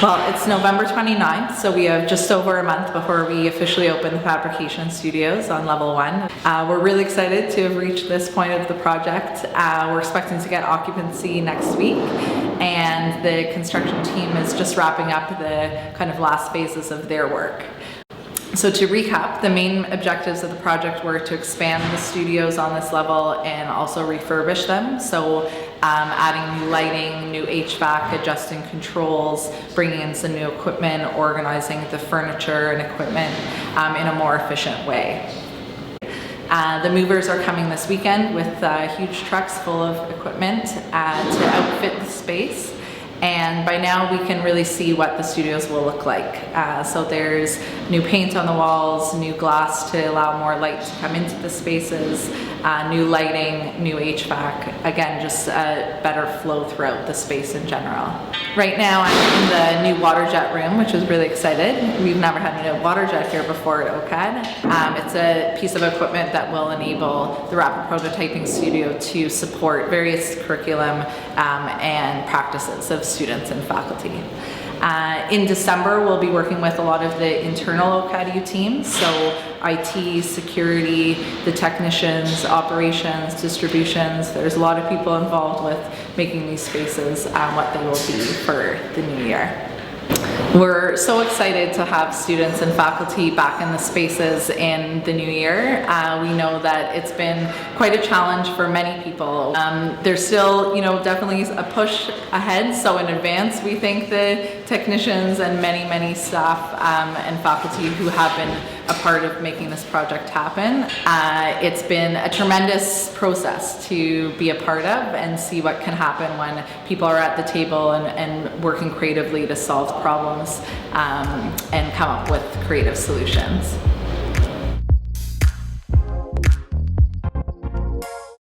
Well, it's November 29th, so we have just over a month before we officially open the fabrication studios on level 1. We're really excited to have reached this point of the project. We're expecting to get occupancy next week, and the construction team is just wrapping up the kind of last phases of their work. So to recap, the main objectives of the project were to expand the studios on this level and also refurbish them. So adding new lighting, new HVAC, adjusting controls, bringing in some new equipment, organizing the furniture and equipment in a more efficient way. The movers are coming this weekend with huge trucks full of equipment to outfit the space. And by now we can really see what the studios will look like. So there's new paint on the walls, new glass to allow more light to come into the spaces, new lighting, new HVAC. Again, just a better flow throughout the space in general. Right now I'm in the new Waterjet room, which is really excited. We've never had a Waterjet here before at OCAD. It's a piece of equipment that will enable the rapid prototyping studio to support various curriculum and practices of students and faculty. In December, we'll be working with a lot of the internal OCAD teams, so IT, security, the technicians, operations, distributions. There's a lot of people involved with making these spaces what they will be for the new year. We're so excited to have students and faculty back in the spaces in the new year. We know that it's been quite a challenge for many people. There's still, definitely a push ahead. So in advance, we thank the technicians and many staff and faculty who have been a part of making this project happen. It's been a tremendous process to be a part of and see what can happen when people are at the table and working creatively to solve problems and come up with creative solutions.